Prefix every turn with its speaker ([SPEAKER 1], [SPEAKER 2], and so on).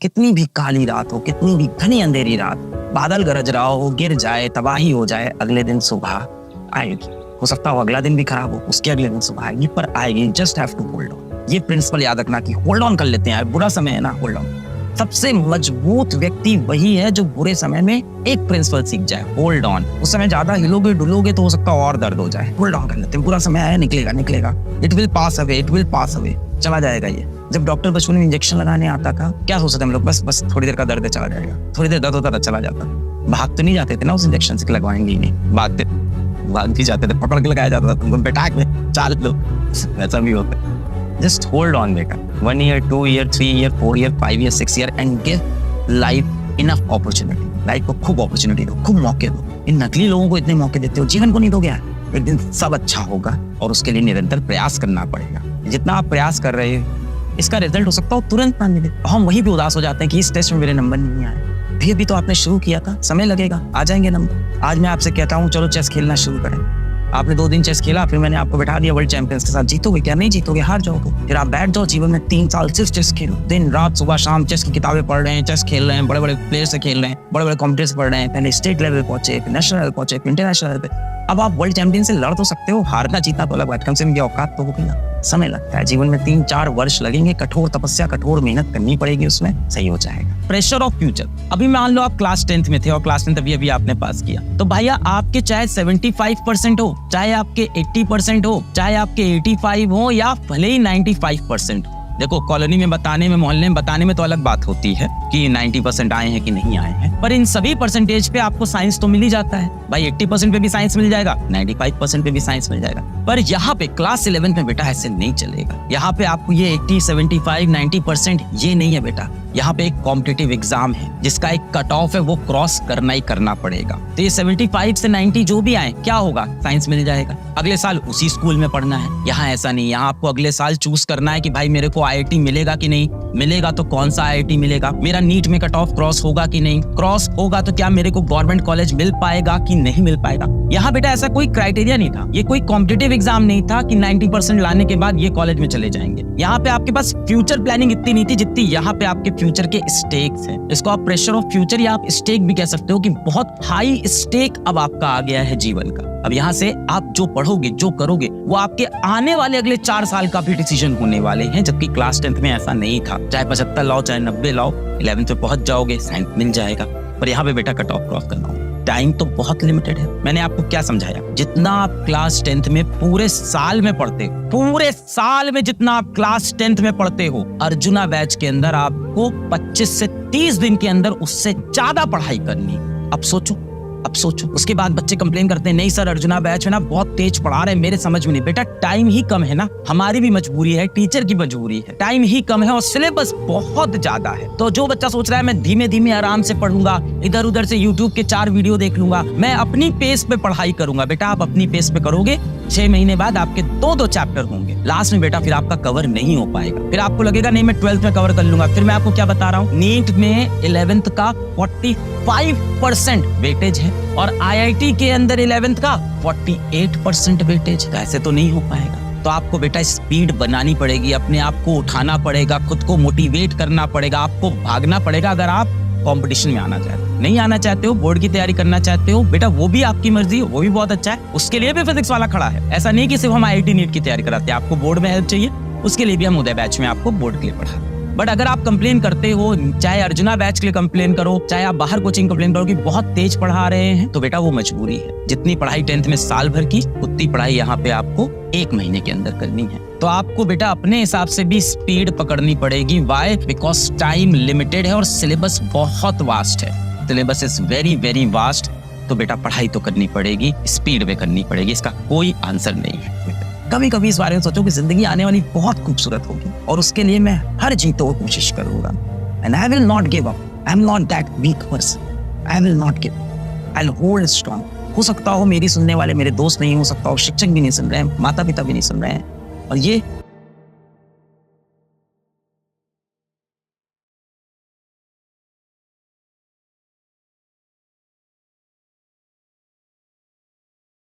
[SPEAKER 1] कितनी भी काली रात हो, कितनी भी घनी अंधेरी रात, बादल गरज रहा हो, गिर जाए, तबाही हो जाए, अगले दिन सुबह आएगी। हो सकता हो अगला दिन भी खराब हो, उसके अगले दिन सुबह आएगी, पर आएगी। Just have to hold on. ये प्रिंसिपल याद रखना कि होल्ड ऑन कर लेते हैं। बुरा समय है ना, होल्ड ऑन। सबसे मजबूत व्यक्ति वही है जो बुरे समय में एक प्रिंसिपल सीख जाए, होल्ड ऑन। उस समय ज्यादा हिलोगे डुलोगे तो हो सकता है और दर्द हो जाए। होल्ड ऑन कर लेते हैं। बुरा समय आया, निकलेगा निकलेगा, it will pass away, it will pass away, चला जाएगा ये। जब डॉक्टर बचपन में इंजेक्शन लगाने आता था, क्या सोचते थे हम लोग? बस थोड़ी देर का दर्द है, चला जाएगा। थोड़ी देर दर्द होता था, चला जाता। भाग तो नहीं जाते थे ना उस इंजेक्शन से, लगवाएंगे ही नहीं, भाग भी जाते थे, पकड़ के लगाया जाता था, तुमको बैठा के चाल लो, वैसा भी होता है। जस्ट होल्ड ऑन बेटा। 1 year, 2 year, 3 year, 4 year, 5 year, 6 year and give life enough opportunity. Life को खूब अपॉर्चुनिटी दो, खूब मौके दो। इन नकली लोगों को इतने मौके देते हो, जीवन को नहीं दोगे यार। एक दिन सब अच्छा होगा और उसके लिए निरंतर प्रयास करना पड़ेगा। जितना आप प्रयास कर रहे हो, इसका रिजल्ट हो सकता हो तुरंत ना मिले। हम वहीं पे उदास हो जाते हैं कि इस टेस्ट में मेरे नंबर नहीं आए। अभी तो आपने शुरू किया था, समय लगेगा, आ जाएंगे नंबर। आज मैं आपसे कहता हूँ चलो चेस खेलना शुरू करें। आपने 2 दिन चेस खेला, फिर मैंने आपको बैठा दिया वर्ल्ड चैंपियंस के साथ। जीतोगे क्या? नहीं जीतोगे, हार जाओगे। फिर आप बैठ जाओ, जीवन में 3 साल सिर्फ चेस खेलो, दिन रात सुबह शाम चेस की किताबें पढ़ रहे हैं, चेस खेल रहे हैं, बड़े बड़े प्लेयर से खेल रहे हैं, बड़े बड़े कॉम्पिटिशन पढ़ रहे हैं। पहले स्टेट लेवल पे पहुंचे, फिर नेशनल लेवल पहुंचे, फिर इंटरनेशनल लेवल पे। अब आप वर्ल्ड चैंपियन से लड़ तो सकते हो, हारना जीतना तो अलग बात, कम से कम ये औकात तो होगी ना। समय लगता है, जीवन में 3-4 वर्ष लगेंगे, कठोर तपस्या, कठोर मेहनत करनी पड़ेगी, उसमें सही हो जाएगा। Pressure of future. अभी मान लो आप क्लास 10th में थे और क्लास 10th अभी आपने पास किया, तो भैया आपके चाहे 75% हो, चाहे आपके 80% हो, चाहे आपके 85 हो, या भले ही 95% हो। देखो, कॉलोनी में बताने में, मोहल्ले में बताने में तो अलग बात होती है कि 90% आए हैं कि नहीं आए हैं, पर इन सभी परसेंटेज पे आपको साइंस तो मिल ही जाता है। भाई 80% पे भी साइंस मिल जाएगा, 95% पे भी साइंस मिल जाएगा। पर यहाँ पे क्लास 11 में बेटा ऐसे नहीं चलेगा। यहाँ पे आपको ये 80, 75, 90% ये नहीं है बेटा। यहाँ पे एक कॉम्पिटिटिव एग्जाम है जिसका एक कट ऑफ है, वो क्रॉस करना ही करना पड़ेगा। तो ये 75 से 90 जो भी आए, क्या होगा? साइंस मिल जाएगा। अगले साल उसी स्कूल में पढ़ना है। यहाँ ऐसा नहीं, यहाँ आपको अगले साल चूज करना है कि भाई मेरे को IIT मिलेगा कि नहीं मिलेगा, तो कौन सा IIT मिलेगा, मेरा नीट में कट ऑफ क्रॉस होगा कि नहीं, क्रॉस होगा तो क्या मेरे को गवर्नमेंट कॉलेज मिल पाएगा कि नहीं मिल पाएगा। यहाँ बेटा ऐसा कोई क्राइटेरिया नहीं था, ये कोई कॉम्पिटिटिव एग्जाम नहीं था कि 90% लाने के बाद ये कॉलेज में चले जाएंगे। यहाँ पे आपके पास फ्यूचर प्लानिंग इतनी नहीं थी जितनी यहाँ पे आपके फ्यूचर के स्टेक्स हैं। इसको आप प्रेशर ऑफ फ्यूचर या आप स्टेक भी कह सकते हो कि बहुत हाई स्टेक अब आपका आ गया है जीवन का। अब यहाँ से आप जो पढ़ोगे, जो करोगे, वो आपके आने वाले अगले 4 साल का भी डिसीजन होने वाले हैं, जबकि क्लास 10th में ऐसा नहीं था। चाहे 75 लाओ, चाहे 90 लाओ, 11th में पहुंच जाओगे, साइंस मिल जाएगा। पर यहाँ पे बेटा कट ऑफ क्रॉस करना हो, टाइम तो बहुत लिमिटेड है। मैंने आपको क्या समझाया? जितना आप क्लास 10th में पूरे साल में पढ़ते हो, पूरे साल में जितना आप क्लास 10th में पढ़ते हो, अर्जुना बैच के अंदर आपको 25 से 30 दिन के अंदर उससे ज्यादा पढ़ाई करनी। अब सोचो, उसके बाद बच्चे कंप्लेन करते हैं, नहीं सर अर्जुना बैच में ना बहुत तेज पढ़ा रहे हैं, मेरे समझ में नहीं। बेटा टाइम ही कम है ना, हमारी भी मजबूरी है, टीचर की मजबूरी है, टाइम ही कम है और सिलेबस बहुत ज्यादा है। तो जो बच्चा सोच रहा है मैं धीमे धीमे आराम से पढ़ूंगा, इधर उधर से यूट्यूब के 4 वीडियो देख लूंगा, मैं अपनी पेस पे पढ़ाई करूंगा, बेटा आप अपनी पेस पे करोगे, 6 महीने बाद आपके 2-2 चैप्टर होंगे। लास्ट में बेटा फिर आपका कवर नहीं हो पाएगा। फिर आपको लगेगा नहीं मैं 12th में कवर कर लूंगा। फिर मैं आपको क्या बता रहा हूँ, नीट में 11th का 45% वेटेज है और IIT के अंदर 11th का 48% वेटेज। ऐसे तो नहीं हो पाएगा। तो आपको बेटा स्पीड बनानी पड़ेगी, अपने आप को उठाना पड़ेगा, खुद को मोटिवेट करना पड़ेगा, आपको भागना पड़ेगा। अगर आप कंपटीशन में आना चाहते हो, नहीं आना चाहते हो, बोर्ड की तैयारी करना चाहते हो, बेटा वो भी आपकी मर्जी है, वो भी बहुत अच्छा है। उसके लिए भी फिजिक्स वाला खड़ा है। ऐसा नहीं कि सिर्फ हम IIT नीट की तैयारी कराते हैं, आपको बोर्ड में हेल्प चाहिए, उसके लिए भी हम उदय बैच में आपको बोर्ड के लिए पढ़ा। बट अगर आप कंप्लेन करते हो, चाहे अर्जुना बैच के लिए कंप्लेन करो, चाहे आप बाहर कोचिंग कंप्लेन करो कि बहुत तेज पढ़ा रहे हैं, तो बेटा वो मजबूरी है। जितनी पढ़ाई 10th में साल भर की, उतनी पढ़ाई यहाँ पे आपको 1 महीने के अंदर करनी है। तो आपको बेटा अपने हिसाब से भी स्पीड पकड़नी पड़ेगी। वाई? बिकॉज टाइम लिमिटेड है और सिलेबस बहुत वास्ट है। Syllabus is very very vast. तो बेटा पढ़ाई तो करनी पड़ेगी, स्पीड में करनी पड़ेगी, इसका कोई आंसर नहीं है। कभी कभी इस बारे में सोचो कि जिंदगी आने वाली बहुत खूबसूरत होगी और उसके लिए मैं हर जीतो कोशिश करूंगा। And I will not give up. I am not that weak person. I will not give. I will hold strong. हो सकता हो मेरी सुनने वाले मेरे दोस्त नहीं, हो सकता हो शिक्षक भी नहीं सुन रहे हैं, माता पिता भी नहीं सुन रहे हैं, और ये